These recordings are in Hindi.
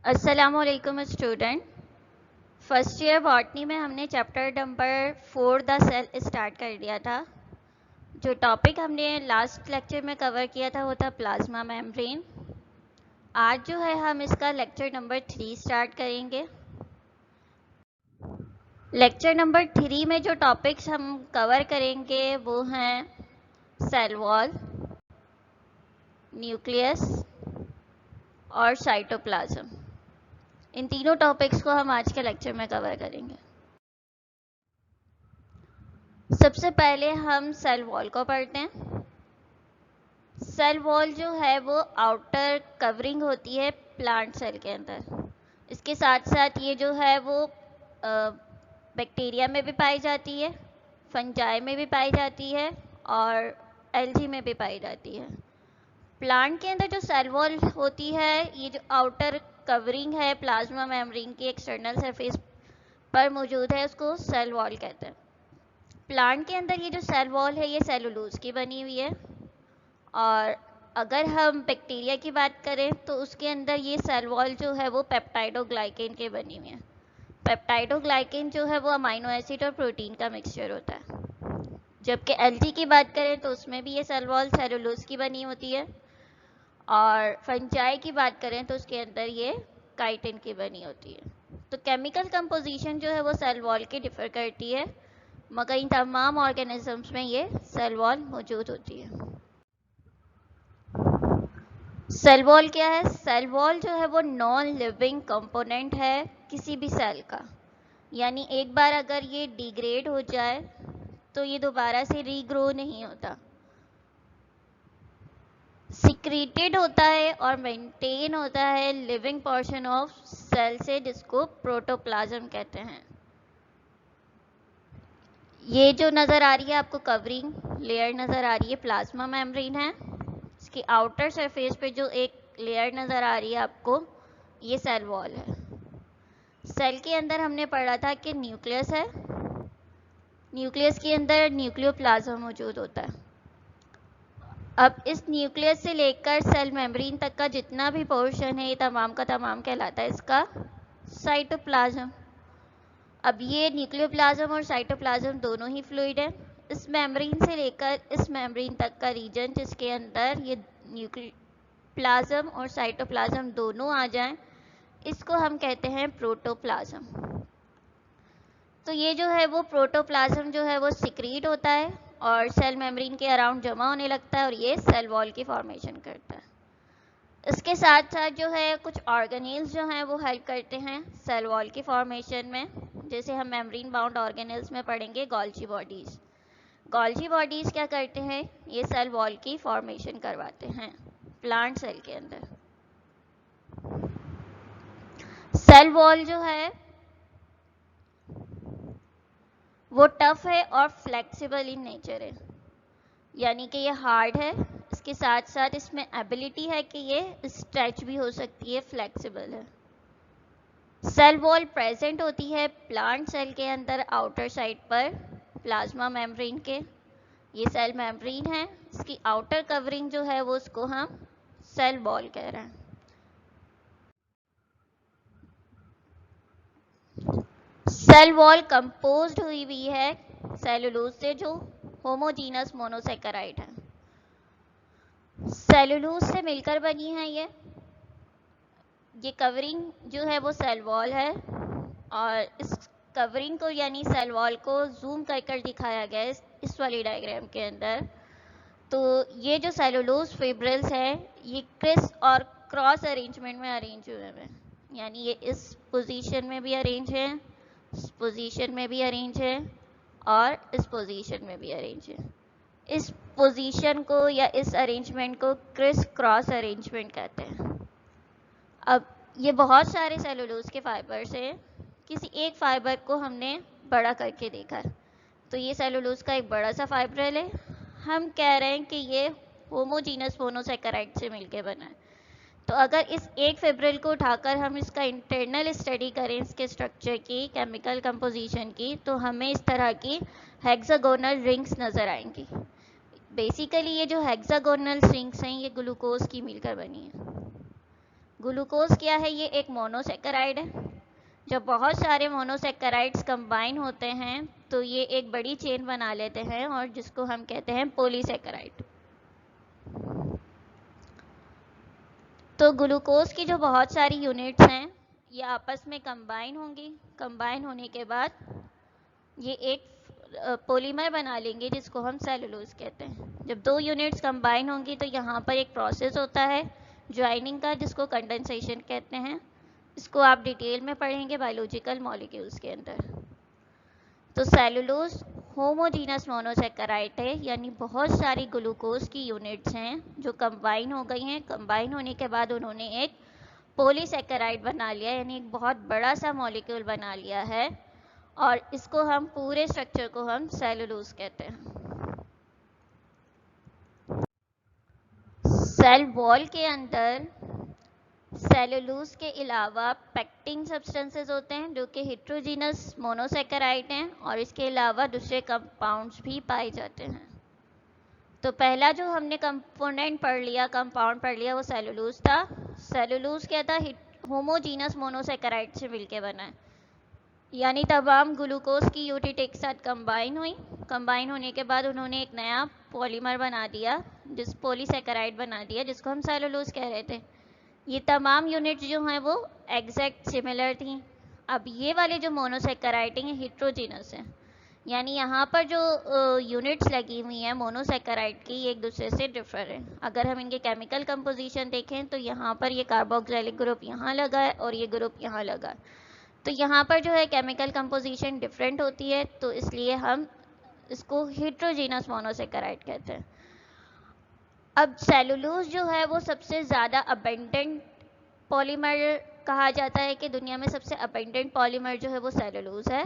अस्सलामुअलैकुम स्टूडेंट। फर्स्ट ईयर बॉटनी में हमने chapter number 4 the cell start कर दिया था। जो टॉपिक हमने लास्ट लेक्चर में कवर किया था वो था प्लाज्मा मेम्ब्रेन। आज जो है हम इसका लेक्चर नंबर 3 स्टार्ट करेंगे। लेक्चर नंबर 3 में जो टॉपिक्स हम कवर करेंगे वो हैं सेल वॉल, न्यूक्लियस और साइटोप्लाज्म। इन तीनों टॉपिक्स को हम आज के लेक्चर में कवर करेंगे। सबसे पहले हम सेल वॉल को पढ़ते हैं। सेल वॉल जो है वो आउटर कवरिंग होती है प्लांट सेल के अंदर। इसके साथ साथ ये जो है वो बैक्टीरिया में भी पाई जाती है, फंजाई में भी पाई जाती है और एल्गी में भी पाई जाती है। प्लांट के अंदर जो सेल वॉल होती है, ये जो आउटर कवरिंग है प्लाज्मा मेम्ब्रेन की एक्सटर्नल सरफेस पर मौजूद है, उसको सेल वॉल कहते हैं। प्लांट के अंदर ये जो सेल वॉल है ये सेलुलोज की बनी हुई है, और अगर हम बैक्टीरिया की बात करें तो उसके अंदर ये सेल वॉल जो है वो पेप्टाइडोग्लाइकेन के बनी हुई है। पेप्टाइडोग्लाइकेन जो है वो अमाइनो एसिड और प्रोटीन का मिक्सचर होता है। जबकि एल्गी की बात करें तो उसमें भी ये सेल वॉल सेलुलोज की बनी होती है, और फंजाई की बात करें तो उसके अंदर ये काइटिन की बनी होती है। तो केमिकल कंपोजिशन जो है वो सेल वॉल की डिफर करती है, मगर इन तमाम ऑर्गेनिजम्स में ये सेल वॉल मौजूद होती है। सेल वॉल क्या है? सेल वॉल जो है वो नॉन लिविंग कंपोनेंट है किसी भी सेल का। यानी एक बार अगर ये डिग्रेड हो जाए तो ये दोबारा से रीग्रो नहीं होता, सिक्रीटेड होता है और मेंटेन होता है लिविंग पोर्शन ऑफ सेल से, जिसको प्रोटोप्लाज्म कहते हैं। ये जो नज़र आ रही है आपको कवरिंग लेयर नज़र आ रही है, प्लाज्मा मेम्ब्रेन है। इसकी आउटर सरफेस पे जो एक लेयर नज़र आ रही है आपको, ये सेल वॉल है। सेल के अंदर हमने पढ़ा था कि न्यूक्लियस है, न्यूक्लियस के अंदर न्यूक्लियोप्लाज्म मौजूद होता है। अब इस न्यूक्लियस से लेकर सेल मेम्ब्रेन तक का जितना भी पोर्शन है ये तमाम का तमाम कहलाता है इसका साइटोप्लाज्म। अब ये न्यूक्लियोप्लाज्म और साइटोप्लाज्म दोनों ही फ्लूइड है। इस मेम्ब्रेन से लेकर इस मेम्ब्रेन तक का रीजन जिसके अंदर ये न्यूक्लियोप्लाज्म और साइटोप्लाज्म दोनों आ जाएं, इसको हम कहते हैं प्रोटोप्लाज्म। तो ये जो है वो प्रोटोप्लाज्म जो है वो सिक्रीट होता है और सेल मेम्ब्रेन के अराउंड जमा होने लगता है, और ये सेल वॉल की फॉर्मेशन करता है। इसके साथ साथ जो है कुछ ऑर्गेनेल्स जो हैं वो हेल्प करते हैं सेल वॉल की फॉर्मेशन में। जैसे हम मेम्ब्रेन बाउंड ऑर्गेनेल्स में पढ़ेंगे गोल्जी बॉडीज़। गोल्जी बॉडीज़ क्या करते हैं? ये सेल वॉल की फॉर्मेशन करवाते हैं प्लांट सेल के अंदर। सेल वॉल जो है वो टफ है और फ्लेक्सिबल इन नेचर है, यानी कि ये हार्ड है। इसके साथ साथ इसमें एबिलिटी है कि ये स्ट्रेच भी हो सकती है, फ्लेक्सिबल है। सेल वॉल प्रेजेंट होती है प्लांट सेल के अंदर आउटर साइड पर प्लाज्मा मेम्ब्रेन के। ये सेल मेम्ब्रेन है, इसकी आउटर कवरिंग जो है वो उसको हम सेल वॉल कह रहे हैं। सेल वॉल कंपोज्ड हुई है सेलुलोज से, जो होमोजीनस मोनोसेकेराइड है। सेलुलोज से मिलकर बनी है ये कवरिंग जो है वो सेल वॉल है, और इस कवरिंग को यानी सेल वॉल को जूम कर कर दिखाया गया है इस वाली डायग्राम के अंदर। तो ये जो सेलुलोज फिब्रिल्स है ये क्रिस और क्रॉस अरेंजमेंट में अरेंज हुए हैं, यानी ये इस पोजीशन में भी अरेंज है, इस पोजीशन में भी अरेंज है और इस पोजीशन में भी अरेंज है। इस पोजीशन को या इस अरेंजमेंट को क्रिस क्रॉस अरेंजमेंट कहते हैं। अब ये बहुत सारे सेलुलोज के फाइबर्स हैं, किसी एक फाइबर को हमने बड़ा करके देखा, तो ये सेलुलोज का एक बड़ा सा फाइब्रल है। हम कह रहे हैं कि ये होमोजीनस मोनोसेकेराइड से मिलके बना है। तो अगर इस एक फिब्रिल को उठाकर हम इसका इंटरनल स्टडी करें, इसके स्ट्रक्चर की, केमिकल कंपोजिशन की, तो हमें इस तरह की हेक्सागोनल रिंग्स नज़र आएंगी। बेसिकली ये जो हेक्सागोनल रिंग्स हैं ये ग्लूकोज की मिलकर बनी है। ग्लूकोज क्या है? ये एक मोनोसेकेराइड है। जब बहुत सारे मोनोसेकेराइड्स कंबाइन होते हैं तो ये एक बड़ी चेन बना लेते हैं और जिसको हम कहते हैं पॉलीसेकेराइड। तो ग्लूकोज की जो बहुत सारी यूनिट्स हैं ये आपस में कंबाइन होंगी। कंबाइन होने के बाद ये एक पॉलीमर बना लेंगे जिसको हम सेलुलोज कहते हैं। जब दो यूनिट्स कंबाइन होंगी तो यहाँ पर एक प्रोसेस होता है ज्वाइनिंग का जिसको कंडेंसेशन कहते हैं। इसको आप डिटेल में पढ़ेंगे बायोलॉजिकल मॉलिक्यूल्स के अंदर। तो सेलुलोज होमोजीनस मोनोसेकेराइड है, यानी बहुत सारी ग्लूकोज की यूनिट्स हैं जो कंबाइन हो गई हैं। कंबाइन होने के बाद उन्होंने एक पॉलीसेकेराइड बना लिया, यानी एक बहुत बड़ा सा मॉलिक्यूल बना लिया है और इसको हम पूरे स्ट्रक्चर को हम सेलुलोज कहते हैं। सेल वॉल के अंदर सेलुलोज के अलावा पेक्टिन सब्सटेंसेस होते हैं जो कि हेट्रोजीनस मोनोसेकेराइड हैं और इसके अलावा दूसरे कंपाउंड्स भी पाए जाते हैं। तो पहला जो हमने कंपोनेंट पढ़ लिया, कंपाउंड पढ़ लिया, वो सेलुलोज था। सेलुलोज क्या था? होमोजीनस मोनोसेकेराइड से मिलके बना है, यानी तमाम ग्लूकोज की यूनिट एक साथ कंबाइन हुई। कंबाइन होने के बाद उन्होंने एक नया पॉलीमर बना दिया, जिस पॉलीसेकेराइड बना दिया जिसको हम सेलुलोज कह रहे थे। ये तमाम यूनिट्स जो हैं वो एग्जैक्ट सिमिलर थी। अब ये वाले जो मोनोसेकेराइड हैं हेट्रोजीनस हैं, यानी यहाँ पर जो यूनिट्स लगी हुई हैं मोनोसेकेराइड की एक दूसरे से डिफर है। अगर हम इनके केमिकल कंपोजिशन देखें तो यहाँ पर ये कार्बोक्सिलिक ग्रुप यहाँ लगा है और ये ग्रुप यहाँ लगा है। तो यहाँ पर जो है केमिकल कंपोजिशन डिफरेंट होती है, तो इसलिए हम इसको हेट्रोजीनस मोनोसेकेराइड कहते हैं। अब सेलुलोज जो है वो सबसे ज़्यादा अबेंडेंट पॉलीमर कहा जाता है कि दुनिया में सबसे अबेंडेंट पॉलीमर जो है वो सेलुलोज है।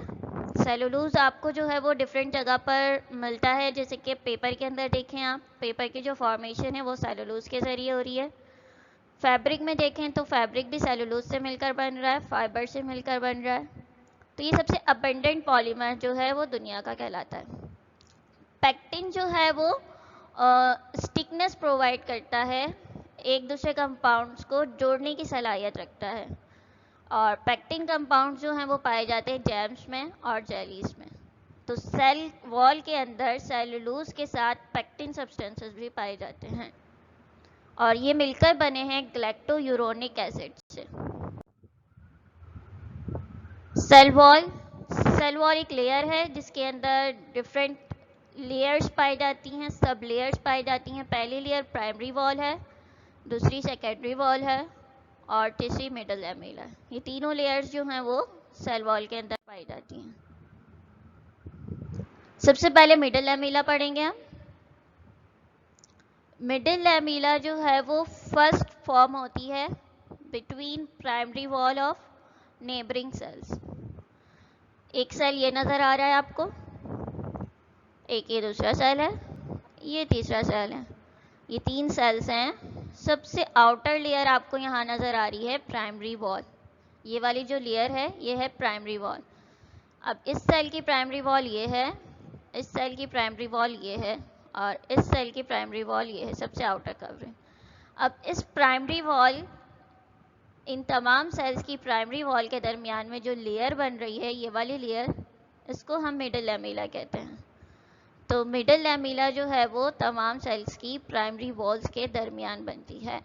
सेलुलोज आपको जो है वो डिफरेंट जगह पर मिलता है, जैसे कि पेपर के अंदर देखें आप, पेपर की जो फॉर्मेशन है वो सेलुलोज के ज़रिए हो रही है। फैब्रिक में देखें तो फैब्रिक भी सेलुलोज से मिलकर बन रहा है, फाइबर से मिलकर बन रहा है। तो ये सबसे अबेंडेंट पॉलीमर जो है वो दुनिया का कहलाता है। पेक्टिन जो है वो स्टिकनेस प्रोवाइड करता है, एक दूसरे कंपाउंड्स को जोड़ने की सलाहियत रखता है। और पेक्टिन कंपाउंड जो हैं वो पाए जाते हैं जैम्स में और जेलीज में। तो सेल वॉल के अंदर सेलुलोज के साथ पेक्टिन सब्सटेंसेस भी पाए जाते हैं और ये मिलकर बने हैं ग्लैक्टोयूरोनिक एसिड से। सेल वॉल एक लेयर है जिसके अंदर डिफरेंट लेयर्स पाई जाती हैं, सब लेयर्स पाई जाती हैं। पहली लेयर प्राइमरी वॉल है, दूसरी सेकेंडरी वॉल है और तीसरी मिडल लैमेला है। ये तीनों लेयर्स जो हैं वो सेल वॉल के अंदर पाई जाती हैं। सबसे पहले मिडल लैमेला पढ़ेंगे हम। मिडल लैमेला जो है वो फर्स्ट फॉर्म होती है between primary wall of neighbouring cells. एक सेल ये नज़र आ रहा है आपको, एक ये दूसरा सेल है, ये तीसरा सेल है, ये तीन सेल्स हैं। सबसे आउटर लेयर आपको यहाँ नज़र आ रही है प्राइमरी वॉल। ये वाली जो लेयर है ये है प्राइमरी वॉल। अब इस सेल की प्राइमरी वॉल ये है, इस सेल की प्राइमरी वॉल ये है और इस सेल की प्राइमरी वॉल ये है, सबसे आउटर कवरिंग। अब इस प्राइमरी वॉल, इन तमाम सेल्स की प्राइमरी वॉल के दरमियान में जो लेयर बन रही है ये वाली लेयर, इसको हम मिडल लैमेला कहते हैं। तो मिडल लैमेला जो है वो तमाम सेल्स की प्राइमरी वॉल्स के दरमियान बनती है।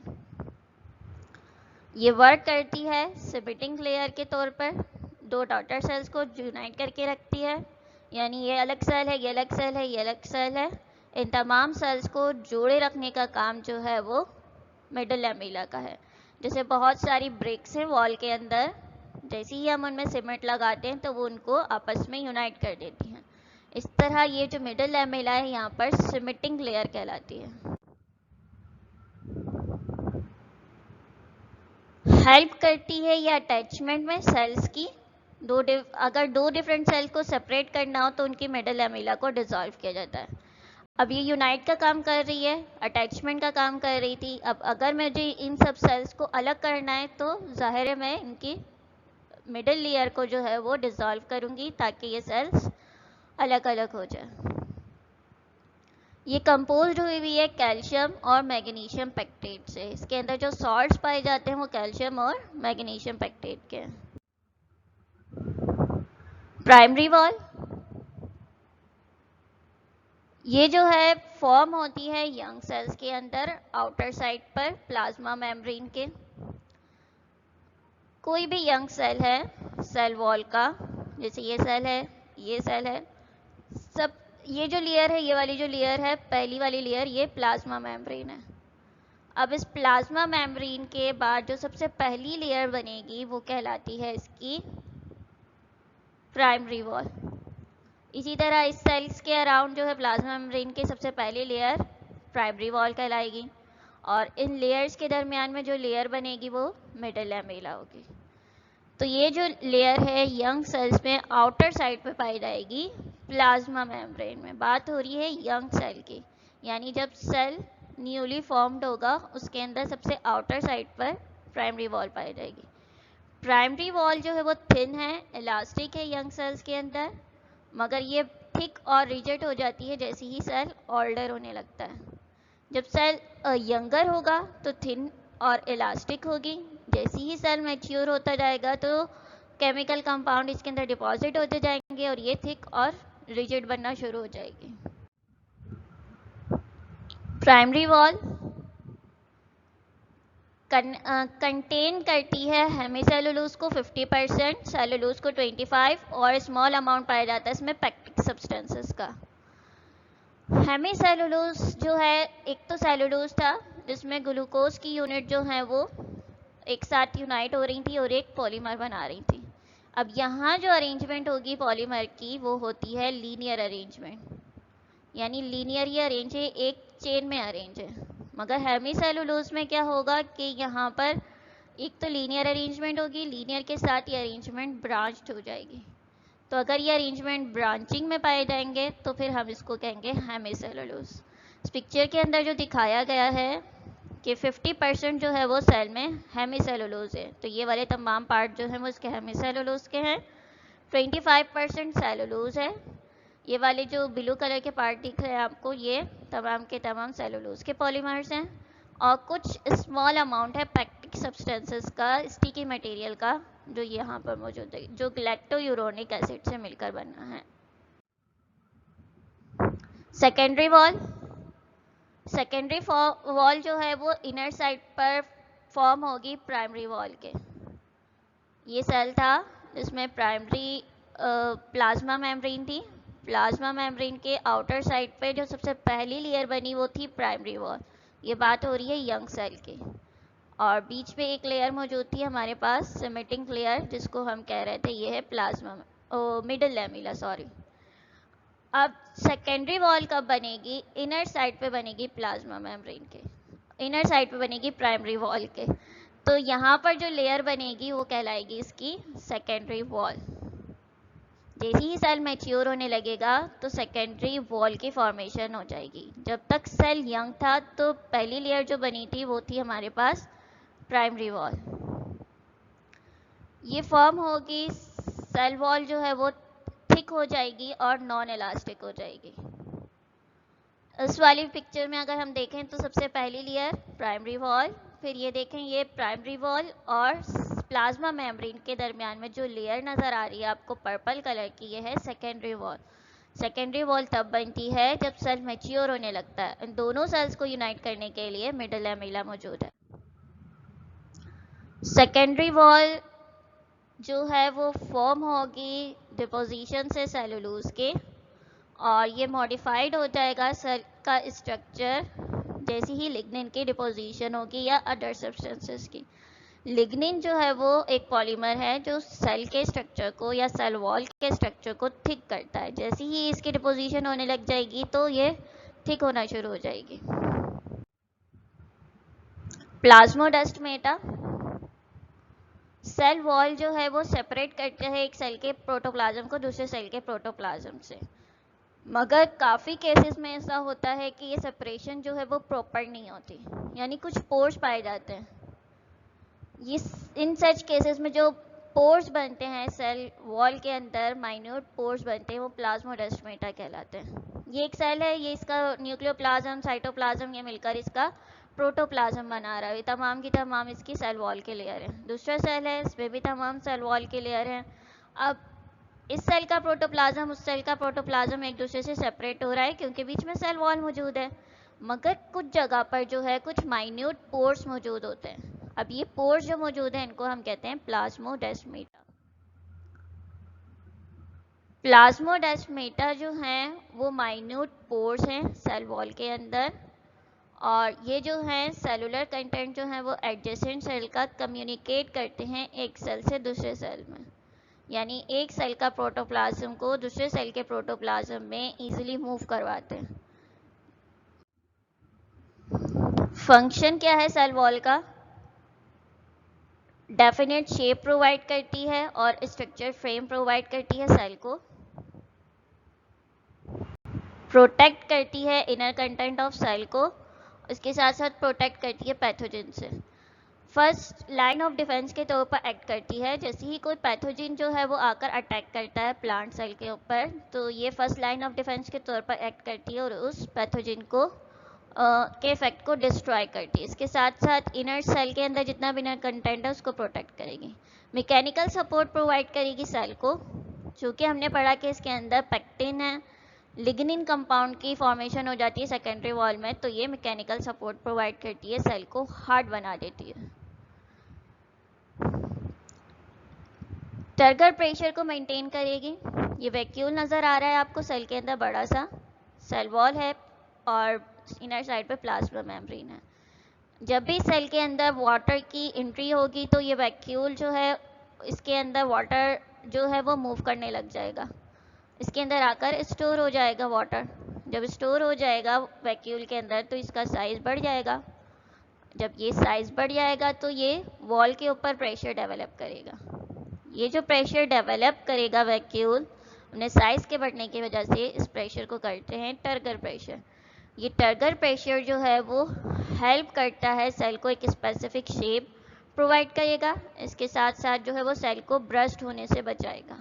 ये वर्क करती है सिमेटिंग लेयर के तौर पर, दो डॉटर सेल्स को यूनाइट करके रखती है, यानी ये अलग सेल है, ये अलग सेल है, ये अलग सेल है। इन तमाम सेल्स को जोड़े रखने का काम जो है वो मिडल लैमेला का है। जैसे बहुत सारी ब्रेक्स हैं वॉल के अंदर, जैसे ही हम उनमें सीमेंट लगाते हैं तो वो उनको आपस में यूनाइट कर देती हैं। इस तरह ये जो मिडल लैमेला है यहाँ पर सिमेटिंग लेयर कहलाती है। हेल्प करती है ये अटैचमेंट में सेल्स की। अगर दो डिफरेंट सेल्स को सेपरेट करना हो तो उनकी मिडल लैमेला को डिसॉल्व किया जाता है। अब ये यूनाइट का काम कर रही है, अटैचमेंट का काम कर रही थी। अब अगर मुझे इन सब सेल्स को अलग करना है तो जाहिर है मैं इनकी मिडल लेयर को जो है वो डिसॉल्व करूँगी ताकि ये सेल्स अलग अलग हो जाए। ये कंपोज्ड हुई हुई है कैल्शियम और मैग्नीशियम पेक्टेट से। इसके अंदर जो सॉल्ट्स पाए जाते हैं वो कैल्शियम और मैग्नीशियम पेक्टेट के हैं। प्राइमरी वॉल ये जो है फॉर्म होती है यंग सेल्स के अंदर आउटर साइड पर प्लाज्मा मेम्ब्रेन के। कोई भी यंग सेल है सेल वॉल का, जैसे ये सेल है, ये सेल है, सब ये जो लेयर है, ये वाली जो लेयर है, पहली वाली लेयर, ये प्लाज्मा मेम्ब्रेन है। अब इस प्लाज्मा मेम्ब्रेन के बाद जो सबसे पहली लेयर बनेगी वो कहलाती है इसकी प्राइमरी वॉल। इसी तरह इस सेल्स के अराउंड जो है प्लाज्मा मेम्ब्रेन के सबसे पहली लेयर प्राइमरी वॉल कहलाएगी, और इन लेयर्स के दरमियान में जो लेयर बनेगी वो मिडल लैमेला होगी। तो ये जो लेयर है यंग सेल्स में आउटर साइड पे पाई जाएगी प्लाज्मा मेम्ब्रेन में। बात हो रही है यंग सेल की, यानी जब सेल न्यूली फॉर्म्ड होगा उसके अंदर सबसे आउटर साइड पर प्राइमरी वॉल पाई जाएगी। प्राइमरी वॉल जो है वो थिन है, इलास्टिक है यंग सेल्स के अंदर, मगर ये थिक और रिजिड हो जाती है जैसे ही सेल ओल्डर होने लगता है। जब सेल यंगर होगा तो थिन और इलास्टिक होगी, जैसे ही सेल मैच्योर होता जाएगा तो केमिकल कंपाउंड इसके अंदर डिपॉजिट होते जाएंगे और ये थिक और रिजिड बनना शुरू हो जाएगी। प्राइमरी वॉल कंटेन करती है हेमीसेलुलोज को 50%, सेलुलोज को 25% और स्मॉल अमाउंट पाया जाता है इसमें पैक्टिक सब्सटेंसेस का। हेमीसेलुलोज जो है, एक तो सेलुलोज था जिसमें ग्लूकोज की यूनिट जो है वो एक साथ यूनाइट हो रही थी और एक पॉलीमर बना रही थी। अब यहाँ जो अरेंजमेंट होगी पॉलीमर की वो होती है लीनियर अरेंजमेंट, यानी लीनियर ही अरेंज है, एक चेन में अरेंज है। मगर हेमीसेलुलोज में क्या होगा कि यहाँ पर एक तो लीनियर अरेंजमेंट होगी, लीनियर के साथ ये अरेंजमेंट ब्रांच्ड हो जाएगी। तो अगर ये अरेंजमेंट ब्रांचिंग में पाए जाएंगे तो फिर हम इसको कहेंगे हेमीसेलुलोज। इस पिक्चर के अंदर जो दिखाया गया है कि 50% जो है वो सेल में हेमीसेलुलोज है, तो ये वाले तमाम पार्ट जो हैं वो इसके हेमीसेलुलोज के हैं। 25% सेलुलोज है। ये वाले जो ब्लू कलर के पार्ट दिख रहे हैं आपको, ये तमाम के तमाम सेलुलोज के पॉलीमर्स हैं, और कुछ स्मॉल अमाउंट है पैक्टिक सब्सटेंसेस का, स्टिकी मटेरियल का, जो यहाँ पर मौजूद है, जो ग्लैक्टोयूरोनिक एसिड से मिलकर बना है। सेकेंडरी वॉल, सेकेंडरी वॉल जो है वो इनर साइड पर फॉर्म होगी प्राइमरी वॉल के। ये सेल था जिसमें प्राइमरी प्लाज्मा मेम्ब्रेन थी। प्लाज्मा मेम्ब्रेन के आउटर साइड पे जो सबसे पहली लेयर बनी वो थी प्राइमरी वॉल। ये बात हो रही है यंग सेल की, और बीच में एक लेयर मौजूद थी हमारे पास सिमेटिंग लेयर, जिसको हम कह रहे थे ये है प्लाज्मा मिडल लैमेला, सॉरी। अब सेकेंडरी वॉल कब बनेगी? इनर साइड पे बनेगी प्लाज्मा मेम्ब्रेन के, इनर साइड पे बनेगी प्राइमरी वॉल के। तो यहाँ पर जो लेयर बनेगी वो कहलाएगी इसकी सेकेंडरी वॉल। जैसे ही सेल मैच्योर होने लगेगा तो सेकेंडरी वॉल की फॉर्मेशन हो जाएगी। जब तक सेल यंग था तो पहली लेयर जो बनी थी वो थी हमारे पास प्राइमरी वॉल। ये फॉर्म होगी, सेल वॉल जो है वो थिक हो जाएगी और नॉन इलास्टिक हो जाएगी। इस वाली पिक्चर में अगर हम देखें तो सबसे पहली लेयर प्राइमरी वॉल, फिर ये देखें ये प्राइमरी वॉल और प्लाज्मा मेम्ब्रेन के दरमियान में जो लेयर नज़र आ रही है आपको पर्पल कलर की, ये है सेकेंडरी वॉल। सेकेंडरी वॉल तब बनती है जब सेल मैच्योर होने लगता है। इन दोनों सेल्स को यूनाइट करने के लिए मिडल लैमेला मौजूद है। सेकेंडरी वॉल जो है वो फॉर्म होगी डिपोजिशन से सेलुलोज के, और ये मॉडिफाइड हो जाएगा सेल का स्ट्रक्चर जैसे ही लिग्निन की डिपोजिशन होगी या अदर सब्सटेंसेस की। लिग्निन जो है वो एक पॉलीमर है जो सेल के स्ट्रक्चर को या सेल वॉल के स्ट्रक्चर को थिक करता है। जैसे ही इसकी डिपोजिशन होने लग जाएगी तो ये थिक होना शुरू हो जाएगी। प्लाज्मोडेस्माटा, सेल वॉल जो है वो सेपरेट करते हैं एक सेल के प्रोटोप्लाज्म को दूसरे सेल के प्रोटोप्लाज्म से, मगर काफ़ी केसेस में ऐसा होता है कि ये सेपरेशन जो है वो प्रॉपर नहीं होती, यानी कुछ पोर्स पाए जाते हैं। ये इन सच केसेस में जो पोर्स बनते हैं सेल वॉल के अंदर, माइन्यूट पोर्स बनते हैं, वो प्लाज्मोडेस्माटा कहलाते हैं। ये एक सेल है, ये इसका न्यूक्लियोप्लाज्म, साइटोप्लाज्म, ये मिलकर इसका प्रोटोप्लाज्म बना रहा है। तमाम की तमाम इसकी सेल वॉल के लेयर हैं। दूसरा सेल है, इसमें भी तमाम सेल वॉल के लेयर हैं। अब इस सेल का प्रोटोप्लाज्म उस सेल का प्रोटोप्लाज्म एक दूसरे से सेपरेट हो रहा है क्योंकि बीच में सेल वॉल मौजूद है, मगर कुछ जगह पर जो है कुछ माइन्यूट पोर्स मौजूद होते हैं। अब ये पोर्स जो मौजूद हैं इनको हम कहते हैं प्लाज्मोडेस्माटा। प्लाज्मोडेस्माटा जो हैं वो माइन्यूट पोर्स हैं सेल वॉल के अंदर, और ये जो हैं सेलुलर कंटेंट जो हैं वो एडजेसेंट सेल का कम्युनिकेट करते हैं एक सेल से दूसरे सेल में, यानी एक सेल का प्रोटोप्लाज्म को दूसरे सेल के प्रोटोप्लाज्म में इजीली मूव करवाते हैं। फंक्शन क्या है सेल वॉल का? डेफिनेट शेप प्रोवाइड करती है और स्ट्रक्चर फ्रेम प्रोवाइड करती है सेल को, प्रोटेक्ट करती है इनर कंटेंट ऑफ सेल को, इसके साथ साथ प्रोटेक्ट करती है पैथोजन से। फर्स्ट लाइन ऑफ डिफेंस के तौर पर एक्ट करती है। जैसे ही कोई पैथोजन जो है वो आकर अटैक करता है प्लांट सेल के ऊपर, तो ये फर्स्ट लाइन ऑफ डिफेंस के तौर पर एक्ट करती है और उस पैथोजन को के इफेक्ट को डिस्ट्रॉय करती है। इसके साथ साथ इनर सेल के अंदर जितना भी इनर कंटेंट है उसको प्रोटेक्ट करेगी। मैकेनिकल सपोर्ट प्रोवाइड करेगी सेल को, चूँकि हमने पढ़ा कि इसके अंदर पेक्टिन है, लिग्निन कंपाउंड की फॉर्मेशन हो जाती है सेकेंडरी वॉल में, तो ये मैकेनिकल सपोर्ट प्रोवाइड करती है, सेल को हार्ड बना देती है। टर्गर प्रेशर को मेंटेन करेगी। ये वैक्यूल नज़र आ रहा है आपको सेल के अंदर, बड़ा सा सेल वॉल है और इनर साइड पे प्लाज्मा मेम्ब्रेन है। जब भी सेल के अंदर वाटर की एंट्री होगी तो ये वैक्यूल जो है इसके अंदर वाटर जो है वो मूव करने लग जाएगा, इसके अंदर आकर स्टोर हो जाएगा वाटर। जब स्टोर हो जाएगा वैक्यूल के अंदर तो इसका साइज़ बढ़ जाएगा। जब ये साइज़ बढ़ जाएगा तो ये वॉल के ऊपर प्रेशर डेवलप करेगा। ये जो प्रेशर डेवलप करेगा वैक्यूल अपने साइज़ के बढ़ने की वजह से, इस प्रेशर को कहते हैं टर्गर प्रेशर। ये टर्गर प्रेशर जो है वो हेल्प करता है सेल को एक स्पेसिफिक शेप प्रोवाइड करेगा, इसके साथ साथ जो है वो सेल को ब्रस्ट होने से बचाएगा।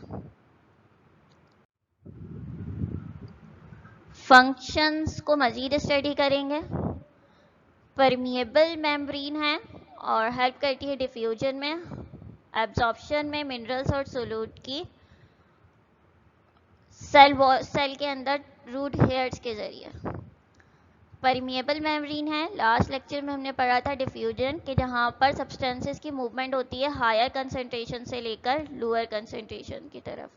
फंक्शंस को मज़ीद स्टडी करेंगे। परमिएबल मेम्ब्रेन है और हेल्प करती है डिफ्यूजन में, एब्जॉर्प्शन में मिनरल्स और सोल्यूट की सेल के अंदर रूट हेयर्स के ज़रिए। परमिएबल मेम्ब्रेन है, लास्ट लेक्चर में हमने पढ़ा था डिफ्यूजन के, जहाँ पर सब्सटेंसेस की मूवमेंट होती है हायर कंसंट्रेशन से लेकर लोअर कंसंट्रेशन की तरफ।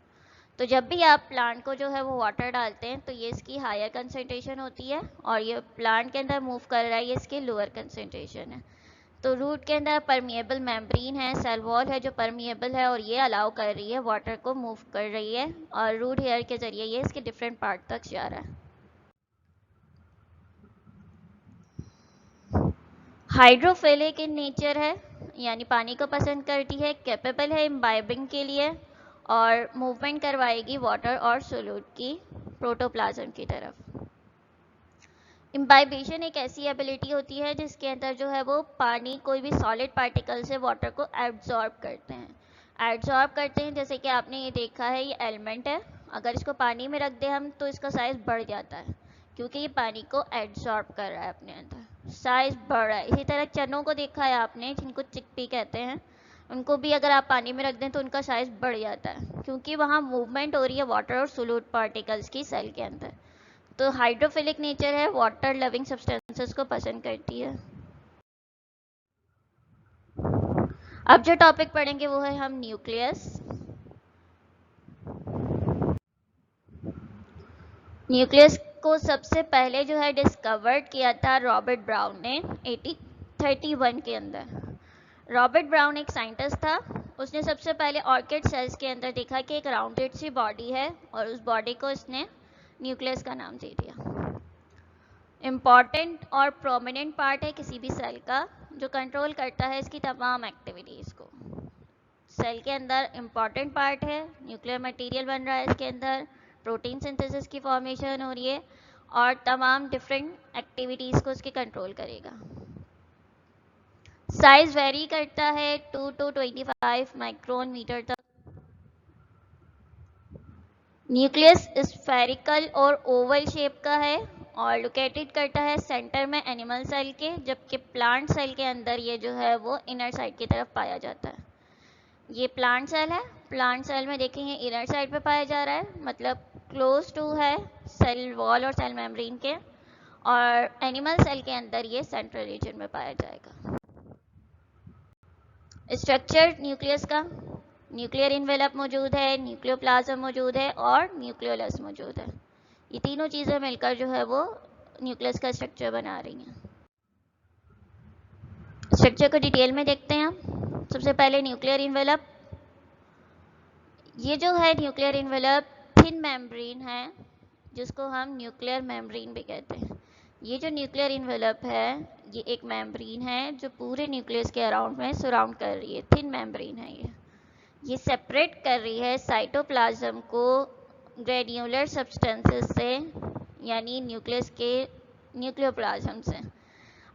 तो जब भी आप प्लांट को जो है वो वाटर डालते हैं तो ये इसकी हायर कंसंट्रेशन होती है, और ये प्लांट के अंदर मूव कर रहा है ये इसकी लोअर कंसंट्रेशन है। तो रूट के अंदर परमिएबल मेम्ब्रेन है, सेल वॉल है जो परमिएबल है और ये अलाउ कर रही है वाटर को मूव कर रही है, और रूट हेयर के ज़रिए ये इसके डिफरेंट पार्ट तक जा रहा है। हाइड्रोफिलिक इन नेचर है, यानी पानी को पसंद करती है, कैपेबल है इम्बाइबिंग के लिए और मूवमेंट करवाएगी वाटर और सोल्यूट की प्रोटोप्लाज्म की तरफ। इम्बाइबेशन एक ऐसी एबिलिटी होती है जिसके अंदर जो है वो पानी कोई भी सॉलिड पार्टिकल से वाटर को एब्जॉर्ब करते हैं। जैसे कि आपने ये देखा है, ये एलिमेंट है, अगर इसको पानी में रख दे हम तो इसका साइज़ बढ़ जाता है क्योंकि ये पानी को एब्जॉर्ब कर रहा है अपने अंदर, साइज़ बढ़ रहा है। इसी तरह चनों को देखा है आपने, जिनको चिकपी कहते हैं, उनको भी अगर आप पानी में रख दें तो उनका साइज़ बढ़ जाता है क्योंकि वहाँ मूवमेंट हो रही है वाटर और सोल्यूट पार्टिकल्स की सेल के अंदर। तो हाइड्रोफिलिक नेचर है, वाटर लविंग सब्सटेंसेस को पसंद करती है। अब जो टॉपिक पढ़ेंगे वो है हम न्यूक्लियस। न्यूक्लियस को सबसे पहले जो है डिस्कवर्ड किया था रॉबर्ट ब्राउन ने 1831 के अंदर। रॉबर्ट ब्राउन एक साइंटिस्ट था, उसने सबसे पहले ऑर्किड सेल्स के अंदर देखा कि एक राउंडेड सी बॉडी है और उस बॉडी को उसने न्यूक्लियस का नाम दे दिया। इम्पॉर्टेंट और प्रोमिनेंट पार्ट है किसी भी सेल का जो कंट्रोल करता है इसकी तमाम एक्टिविटीज़ को। सेल के अंदर इम्पॉर्टेंट पार्ट है, न्यूक्लियर मटेरियल बन रहा है इसके अंदर, प्रोटीन सिंथेसिस की फॉर्मेशन हो रही है और तमाम डिफरेंट एक्टिविटीज़ को उसकी कंट्रोल करेगा। साइज वेरी करता है 2 to 25 माइक्रोन मीटर तक। न्यूक्लियस स्फेरिकल और ओवल शेप का है और लोकेटेड करता है सेंटर में एनिमल सेल के, जबकि प्लांट सेल के अंदर ये जो है वो इनर साइड की तरफ पाया जाता है। ये प्लांट सेल है, प्लांट सेल में देखेंगे इनर साइड पे पाया जा रहा है, मतलब क्लोज टू है सेल वॉल और सेल मेम्ब्रेन के, और एनिमल सेल के अंदर ये सेंट्रल रीजन में पाया जाएगा। स्ट्रक्चर न्यूक्लियस का, न्यूक्लियर इन्वेलप मौजूद है, न्यूक्लियोप्लाज्म मौजूद है और न्यूक्लियोलस मौजूद है। ये तीनों चीज़ें मिलकर जो है वो न्यूक्लियस का स्ट्रक्चर बना रही हैं। स्ट्रक्चर को डिटेल में देखते हैं हम। सबसे पहले न्यूक्लियर इन्वेलप। ये जो है न्यूक्लियर इन्वेलप थिन मेम्ब्रेन है, जिसको हम न्यूक्लियर मेम्ब्रेन भी कहते हैं। ये जो न्यूक्लियर इन्वेलप है ये एक मेम्ब्रेन है जो पूरे न्यूक्लियस के अराउंड में सराउंड कर रही है। थिन मेम्ब्रेन है ये सेपरेट कर रही है साइटोप्लाज्म को ग्रेन्युलर सब्सटेंसेस से, यानी न्यूक्लियस के न्यूक्लियोप्लाज्म से।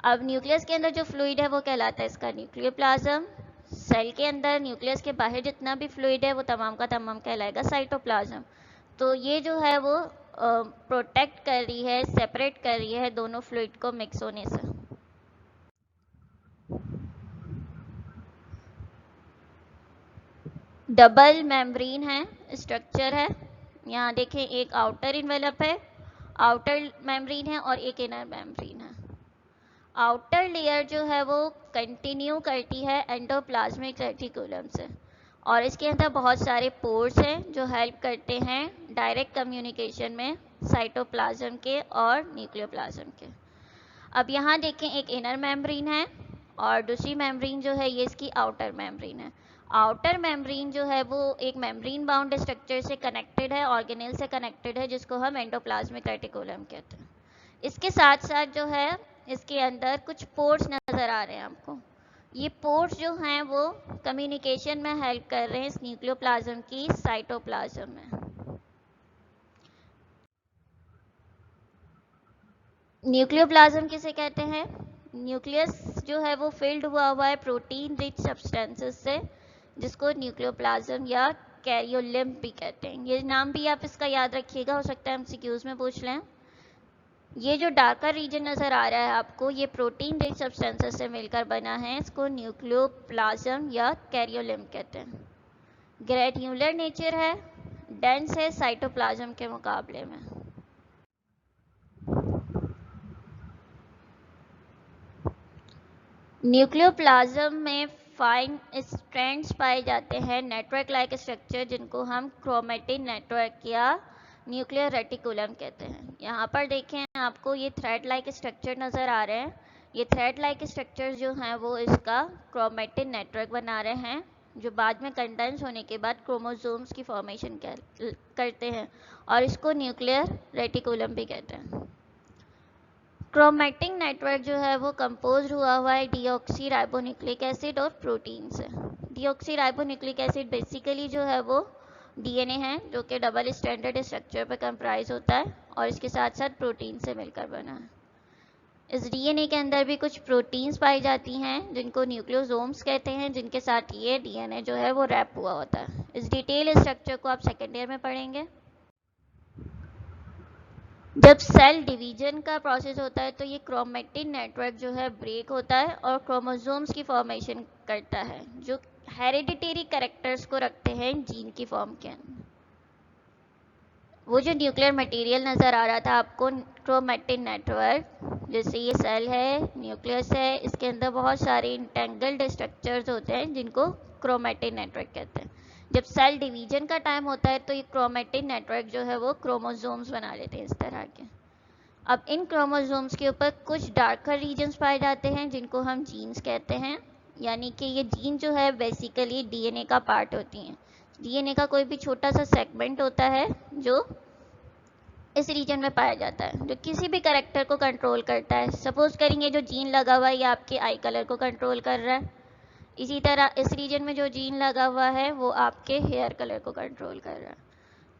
अब न्यूक्लियस के अंदर जो फ्लूइड है वो कहलाता है इसका न्यूक्लियोप्लाज्म। सेल के अंदर न्यूक्लियस के बाहर जितना भी फ्लूइड है वो तमाम का तमाम कहलाएगा साइटोप्लाज्म। तो ये जो है वो प्रोटेक्ट कर रही है, सेपरेट कर रही है दोनों फ्लूइड को मिक्स होने से। डबल मेम्ब्रेन है, स्ट्रक्चर है। यहाँ देखें एक आउटर इन्वेलप है, आउटर मेम्ब्रेन है और एक इनर मेम्ब्रेन है। आउटर लेयर जो है वो कंटिन्यू करती है एंडोप्लाज्मिक रेटिकुलम से, और इसके अंदर बहुत सारे पोर्स हैं जो हेल्प करते हैं डायरेक्ट कम्युनिकेशन में साइटोप्लाज्म के और न्यूक्लियोप्लाज्म के। अब यहाँ देखें एक इनर मेम्ब्रेन है और दूसरी मेम्ब्रेन जो है ये इसकी आउटर मेम्ब्रेन है। आउटर मेम्ब्रेन जो है वो एक मेम्ब्रेन बाउंड स्ट्रक्चर से कनेक्टेड है, ऑर्गेनेल से कनेक्टेड है, जिसको हम एंडोप्लाज्मिक रेटिकुलम कहते हैं। इसके साथ साथ जो है इसके अंदर कुछ पोर्स नज़र आ रहे हैं आपको। ये पोर्स जो हैं वो कम्युनिकेशन में हेल्प कर रहे हैं इस न्यूक्लियोप्लाज्म की साइटोप्लाज्म में। न्यूक्लियोप्लाज्म किसे कहते हैं? न्यूक्लियस जो है वो फिल्ड हुआ है प्रोटीन रिच सब्सटेंसेस से, जिसको न्यूक्लियोप्लाज्म या कैरियोलिम्ब भी कहते हैं। ये नाम भी आप इसका याद रखिएगा, हो सकता है एमसीक्यूज में पूछ लें। ये जो डार्कर रीजन नज़र आ रहा है आपको, ये प्रोटीन रिच सब्सटेंसेस से मिलकर बना है, इसको न्यूक्लियोप्लाज्म या कैरियोलिम्ब कहते हैं। ग्रेन्युलर नेचर है, डेंस है साइटोप्लाज्म के मुकाबले में। न्यूक्लियोप्लाज्म में फाइन स्ट्रैंड्स पाए जाते हैं, नेटवर्क लाइक स्ट्रक्चर, जिनको हम क्रोमेटिन नेटवर्क या न्यूक्लियर रेटिकुलम कहते हैं। यहाँ पर देखें आपको ये थ्रेड लाइक स्ट्रक्चर नज़र आ रहे हैं। ये थ्रेड लाइक स्ट्रक्चर जो हैं वो इसका क्रोमेटिन नेटवर्क बना रहे हैं, जो बाद में कंडेंस होने के बाद क्रोमोसोम्स की फॉर्मेशन करते हैं, और इसको न्यूक्लियर रेटिकुलम भी कहते हैं। क्रोमेटिन नेटवर्क जो है वो कंपोज हुआ है डीऑक्सी राइबोन्यूक्लिक एसिड और प्रोटीन से। डीऑक्सी राइबोन्यूक्लिक एसिड बेसिकली जो है वो डीएनए है, जो कि डबल स्टैंडर्ड स्ट्रक्चर पर कंप्राइज होता है और इसके साथ साथ प्रोटीन से मिलकर बना है। इस डीएनए के अंदर भी कुछ प्रोटीन्स पाई जाती हैं जिनको न्यूक्लियोसोम्स कहते हैं, जिनके साथ ये डीएनए जो है वो रैप हुआ होता है। इस डिटेल स्ट्रक्चर को आप सेकेंड ईयर में पढ़ेंगे। जब सेल डिवीजन का प्रोसेस होता है तो ये क्रोमेटिन नेटवर्क जो है ब्रेक होता है और क्रोमोसोम्स की फॉर्मेशन करता है, जो हेरिडिटरी कैरेक्टर्स को रखते हैं जीन की फॉर्म के अंदर। वो जो न्यूक्लियर मटेरियल नज़र आ रहा था आपको, क्रोमेटिन नेटवर्क, जैसे ये सेल है, न्यूक्लियस है, इसके अंदर बहुत सारे इंटेंगल्ड स्ट्रक्चर्स होते हैं जिनको क्रोमेटिन नेटवर्क कहते हैं। जब सेल डिवीजन का टाइम होता है तो ये क्रोमेटिन नेटवर्क जो है वो क्रोमोसोम्स बना लेते हैं इस तरह के। अब इन क्रोमोसोम्स के ऊपर कुछ डार्कर रीजन्स पाए जाते हैं जिनको हम जीन्स कहते हैं, यानी कि ये जीन जो है बेसिकली डीएनए का पार्ट होती हैं। डीएनए का कोई भी छोटा सा सेगमेंट होता है जो इस रीजन में पाया जाता है, जो किसी भी कैरेक्टर को कंट्रोल करता है। सपोज करेंगे जो जीन लगा हुआ है ये आपके आई कलर को कंट्रोल कर रहा है, इसी तरह इस रीजन में जो जीन लगा हुआ है वो आपके हेयर कलर को कंट्रोल कर रहा है।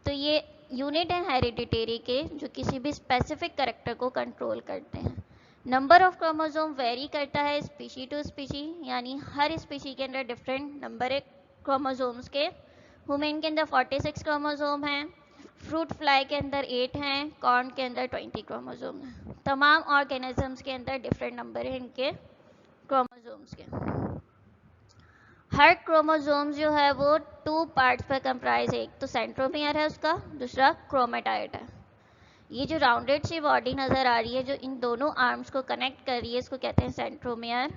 तो ये यूनिट है हेरिडिटरी के, जो किसी भी स्पेसिफिक कैरेक्टर को कंट्रोल करते हैं। नंबर ऑफ क्रोमोसोम वेरी करता है स्पीशी टू स्पीशी, यानी हर स्पीशी के अंदर डिफरेंट नंबर है क्रोमोसोम्स के। ह्यूमन के अंदर 46 क्रोमोसोम हैं, फ्रूट फ्लाई के अंदर 8 हैं, कॉर्न के अंदर 20 क्रोमोसोम हैं। तमाम ऑर्गेनिजम्स के अंदर डिफरेंट नंबर है इनके क्रोमोसोम्स के। हर क्रोमोसोम जो है वो 2 पार्ट्स पर कंप्राइज है, एक तो सेंट्रोमियर है उसका, दूसरा क्रोमेटाइड है। ये जो राउंडेड सी बॉडी नज़र आ रही है जो इन दोनों आर्म्स को कनेक्ट कर रही है, इसको कहते हैं सेंट्रोमियर।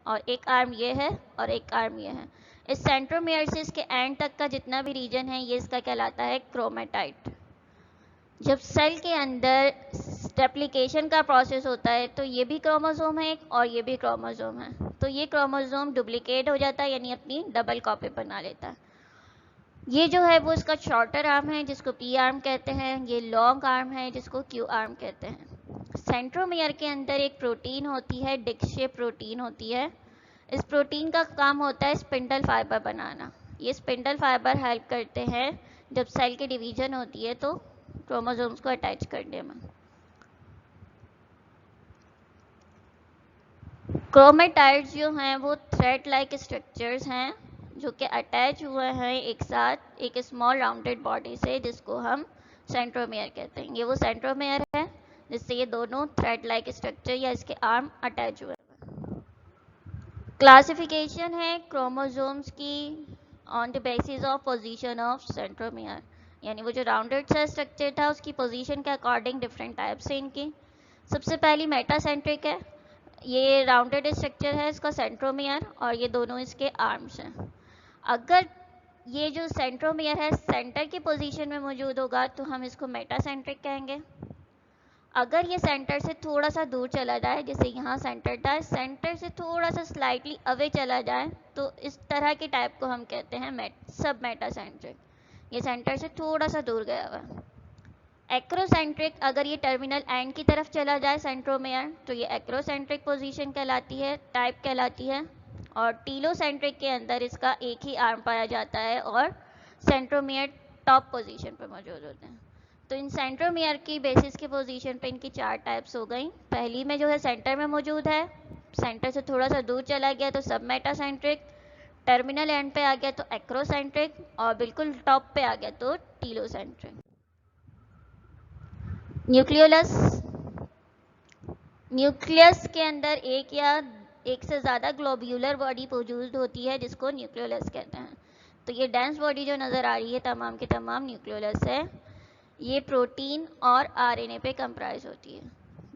और एक आर्म ये है और एक आर्म ये है। इस सेंट्रोमियर से इसके एंड तक का जितना भी रीजन है ये इसका कहलाता है क्रोमेटाइड। जब सेल के अंदर रेप्लिकेशन का प्रोसेस होता है तो ये भी क्रोमोसोम है और ये भी क्रोमोसोम है, तो ये क्रोमोसोम डुप्लीकेट हो जाता है, यानी अपनी डबल कॉपी बना लेता है। ये जो है वो इसका शॉर्टर आर्म है जिसको पी आर्म कहते हैं, ये लॉन्ग आर्म है जिसको क्यू आर्म कहते हैं। सेंट्रोमियर के अंदर एक प्रोटीन होती है, डिस्क शेप प्रोटीन होती है। इस प्रोटीन का काम होता है स्पिंडल फाइबर बनाना। ये स्पिंडल फाइबर हेल्प करते हैं जब सेल की डिवीजन होती है तो क्रोमोसोम्स को अटैच करने में। क्रोमेटाइड्स जो हैं वो थ्रेड लाइक स्ट्रक्चर्स हैं जो कि अटैच हुए हैं एक साथ एक स्मॉल राउंडेड बॉडी से, जिसको हम सेंट्रोमियर कहते हैं। ये वो सेंट्रोमियर है जिससे ये दोनों थ्रेड लाइक स्ट्रक्चर या इसके आर्म अटैच हुए हैं। क्लासिफिकेशन है क्रोमोसोम्स की on the basis of position of centromere, यानी वो जो राउंडेड सा स्ट्रक्चर था उसकी पोजीशन के अकॉर्डिंग डिफरेंट टाइप्स हैं इनकी। सबसे पहली मेटासेंट्रिक है, ये राउंडेड स्ट्रक्चर है इसका सेंट्रोमियर और ये दोनों इसके आर्म्स हैं। अगर ये जो सेंट्रोमियर है सेंटर की पोजीशन में मौजूद होगा तो हम इसको मेटासेंट्रिक कहेंगे। अगर ये सेंटर से थोड़ा सा दूर चला जाए, जैसे यहाँ सेंटर था, सेंटर से थोड़ा सा स्लाइटली अवे चला जाए तो इस तरह के टाइप को हम कहते हैं सब मेटासेंट्रिक। ये सेंटर से थोड़ा सा दूर गया हुआ है। एक्रोसेंट्रिक, अगर ये टर्मिनल एंड की तरफ चला जाए सेंट्रोमियर तो ये एक्रोसेंट्रिक पोजीशन कहलाती है, टाइप कहलाती है। और टीलोसेंट्रिक के अंदर इसका एक ही आर्म पाया जाता है और सेंट्रोमियर टॉप पोजीशन पर मौजूद होते हैं। तो इन सेंट्रोमियर की बेसिस के पोजीशन पे इनकी 4 टाइप्स हो गई। पहली में जो है सेंटर में मौजूद है, सेंटर से थोड़ा सा दूर चला गया तो सब मेटासेंट्रिक, टर्मिनल एंड पे आ गया तो एक्रोसेंट्रिक और बिल्कुल टॉप पे आ गया तो टीलोसेंट्रिक। न्यूक्लियोलस, न्यूक्लियस के अंदर एक या एक से ज़्यादा ग्लोब्यूलर बॉडी मौजूद होती है जिसको न्यूक्लियोलस कहते हैं। तो ये डेंस बॉडी जो नज़र आ रही है तमाम की तमाम न्यूक्लियोलस है। ये प्रोटीन और आरएनए पे कंप्राइज होती है।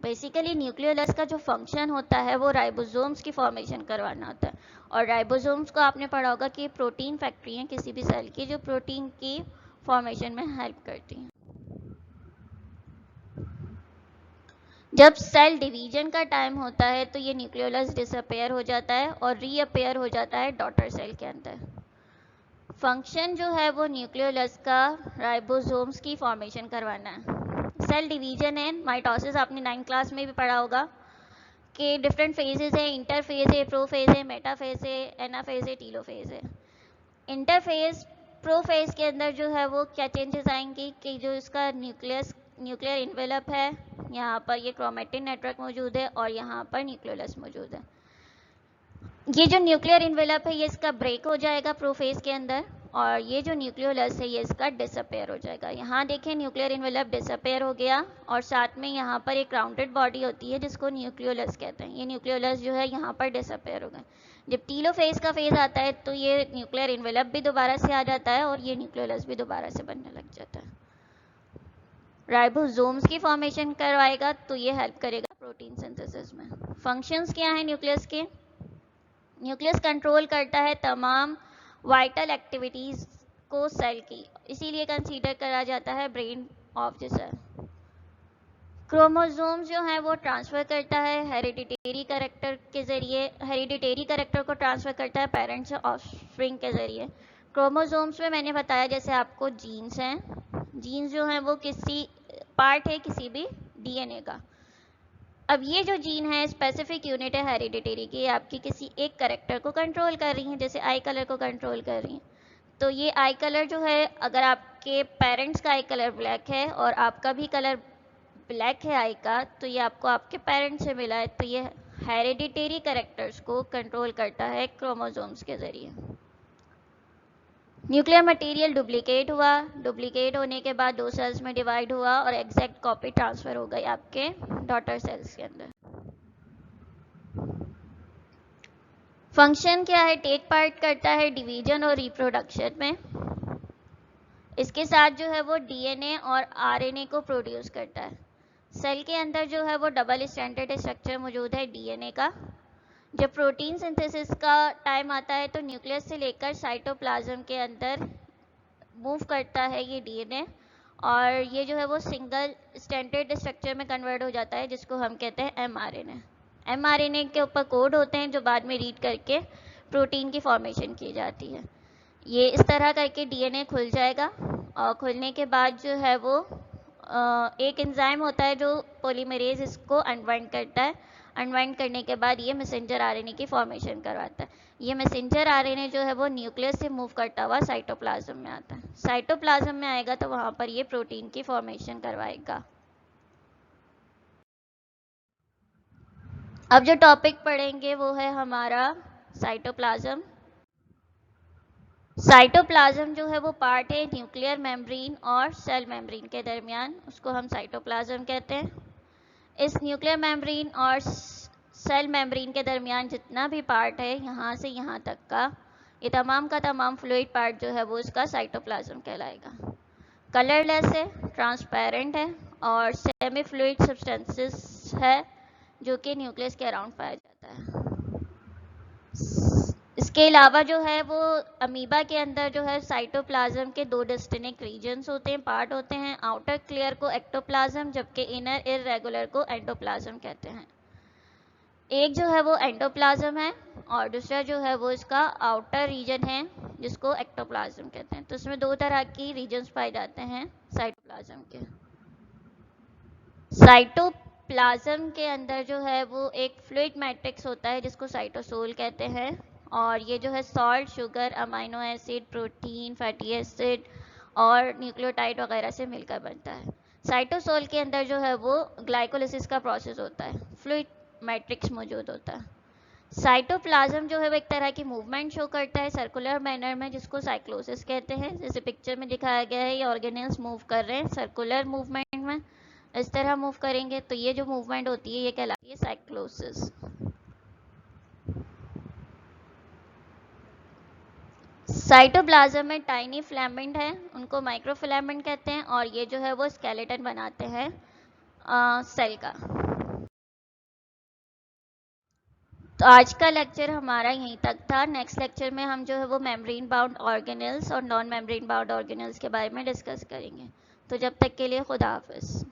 बेसिकली न्यूक्लियोलस का जो फंक्शन होता है वो राइबोसोम्स की फॉर्मेशन करवाना होता है। और राइबोसोम्स को आपने पढ़ा होगा कि प्रोटीन फैक्ट्री है किसी भी सेल की जो प्रोटीन की फॉर्मेशन में हेल्प करती हैं। जब सेल डिवीजन का टाइम होता है तो ये न्यूक्लियोलस डिसअपेयर हो जाता है और रीअपेयर हो जाता है डॉटर सेल के अंदर। फंक्शन जो है वो न्यूक्लियोलस का राइबोसोम्स की फॉर्मेशन करवाना है। सेल डिवीजन है, माइटोसिस आपने 9th क्लास में भी पढ़ा होगा कि डिफरेंट फेजेस है, इंटरफेज है, प्रोफेज है, मेटाफेज है, एनाफेज है, टीलोफेज है। इंटरफेज प्रोफेज के अंदर जो है वो क्या चेंजेस आएंगी कि जो इसका न्यूक्लियर इन्वेलप है, यहाँ पर ये क्रोमेटिन नेटवर्क मौजूद है और यहाँ पर न्यूक्लियोलस मौजूद है। ये जो न्यूक्लियर इन्वेलप है ये इसका ब्रेक हो जाएगा प्रोफेज के अंदर और ये जो न्यूक्लियोलस है ये इसका डिसअपेयर हो जाएगा। यहाँ देखें न्यूक्लियर इन्वेलप डिसअपेयर हो गया और साथ में यहाँ पर एक राउंडेड बॉडी होती है जिसको न्यूक्लियोलस कहते हैं। ये न्यूक्लियोलस जो है यहाँ पर डिसअपेयर हो गए। जब टीलोफेज का फेज आता है तो ये न्यूक्लियर इन्वेलप भी दोबारा से आ जाता है और ये न्यूक्लियोलस भी दोबारा से बनने लग जाता है। राइबोसोम्स की फॉर्मेशन करवाएगा तो ये हेल्प करेगा प्रोटीन सिंथेसिस में। फंक्शंस क्या हैं न्यूक्लियस के? न्यूक्लियस कंट्रोल करता है तमाम वाइटल एक्टिविटीज़ को सेल की, इसीलिए कंसीडर करा जाता है brain of the cell. Chromosomes जो है वो ट्रांसफ़र करता है हेरिडिटेरी कैरेक्टर के ज़रिए, हेरिडिटेरी कैरेक्टर को ट्रांसफ़र करता है पेरेंट्स से ऑफस्प्रिंग के ज़रिए। क्रोमोसोम्स में मैंने बताया जैसे आपको जीन्स हैं, जीन्स जो हैं वो किसी पार्ट है किसी भी डीएनए का। अब ये जो जीन है स्पेसिफिक यूनिट है हेरिडिटेरी की, आपकी किसी एक कैरेक्टर को कंट्रोल कर रही हैं, जैसे आई कलर को कंट्रोल कर रही हैं। तो ये आई कलर जो है, अगर आपके पेरेंट्स का आई कलर ब्लैक है और आपका भी कलर ब्लैक है आई का तो ये आपको आपके पेरेंट्स से मिला है, तो ये हेरिडिटरी कैरेक्टर्स को कंट्रोल करता है क्रोमोसोम्स के ज़रिए। न्यूक्लियर मटेरियल डुप्लीकेट हुआ, डुप्लीकेट होने के बाद 2 सेल्स में डिवाइड हुआ और एग्जैक्ट कॉपी ट्रांसफ़र हो गई आपके डॉटर सेल्स के अंदर। फंक्शन क्या है? टेक पार्ट करता है डिवीजन और रिप्रोडक्शन में। इसके साथ जो है वो डीएनए और आरएनए को प्रोड्यूस करता है। सेल के अंदर जो है वो डबल स्टैंडर्ड स्ट्रक्चर मौजूद है डीएनए का। जब प्रोटीन सिंथेसिस का टाइम आता है तो न्यूक्लियस से लेकर साइटोप्लाज्म के अंदर मूव करता है ये डीएनए, और ये जो है वो सिंगल स्टैंडर्ड स्ट्रक्चर में कन्वर्ट हो जाता है जिसको हम कहते हैं एमआरएनए। एमआरएनए के ऊपर कोड होते हैं जो बाद में रीड करके प्रोटीन की फॉर्मेशन की जाती है। ये इस तरह करके डीएनए खुल जाएगा, और खुलने के बाद जो है वो एक एंजाइम होता है जो पॉलीमरेज इसको अनवाइंड करता है। अनवाइंड करने के बाद ये मैसेंजर आरएनए की फॉर्मेशन करवाता है। ये मैसेंजर आरएनए जो है वो न्यूक्लियस से मूव करता हुआ साइटोप्लाज्म में आता है। साइटोप्लाज्म में आएगा तो वहाँ पर ये प्रोटीन की फॉर्मेशन करवाएगा। अब जो टॉपिक पढ़ेंगे वो है हमारा साइटोप्लाज्म। साइटोप्लाज्म जो है वो पार्ट है न्यूक्लियर मेम्ब्रेन और सेल मेम्ब्रेन के दरमियान, उसको हम साइटोप्लाज्म कहते हैं। इस न्यूक्लियर मेम्ब्रेन और सेल मेम्ब्रेन के दरमियान जितना भी पार्ट है यहाँ से यहाँ तक का, ये तमाम का तमाम फ्लूइड पार्ट जो है वो इसका साइटोप्लाज्म कहलाएगा। कलरलेस है, ट्रांसपेरेंट है और सेमी फ्लूइड सब्सटेंसेस है जो कि न्यूक्लियस के अराउंड पाया जाता है। इसके अलावा जो है वो अमीबा के अंदर जो है साइटोप्लाज्म के 2 डिस्टिंक्ट रीजन्स होते हैं, पार्ट होते हैं। आउटर क्लियर को एक्टोप्लाज्म जबकि इनर इररेगुलर को एंडोप्लाज्म कहते हैं। एक जो है वो एंडोप्लाज्म है और दूसरा जो है वो इसका आउटर रीजन है जिसको एक्टोप्लाज्म कहते हैं। तो इसमें 2 तरह की रीजन्स पाए जाते हैं साइटोप्लाज्म के। साइटोप्लाज्म के अंदर जो है वो एक फ्लूइड मैट्रिक्स होता है जिसको साइटोसोल कहते हैं, और ये जो है salt, sugar, amino acid, protein, fatty acid और न्यूक्लियोटाइड वगैरह से मिलकर बनता है। साइटोसोल के अंदर जो है वो ग्लाइकोलिसिस का प्रोसेस होता है, फ्लूइड मैट्रिक्स मौजूद होता है। साइटोप्लाज्म जो है वो एक तरह की मूवमेंट शो करता है सर्कुलर मैनर में जिसको साइक्लोसिस कहते हैं। जैसे पिक्चर में दिखाया गया है, ये ऑर्गेनेल्स मूव कर रहे हैं सर्कुलर मूवमेंट में, इस तरह मूव करेंगे तो ये जो मूवमेंट होती है ये कहलाती है साइक्लोसिस। साइटोप्लाज्म में टाइनी फिलामेंट है, उनको माइक्रोफिलामेंट कहते हैं, और ये जो है वो स्केलेटन बनाते हैं सेल का। तो आज का लेक्चर हमारा यहीं तक था। नेक्स्ट लेक्चर में हम जो है वो मेम्ब्रेन बाउंड ऑर्गेनेल्स और नॉन मेम्ब्रेन बाउंड ऑर्गेनेल्स के बारे में डिस्कस करेंगे। तो जब तक के लिए खुदा हाफिज़।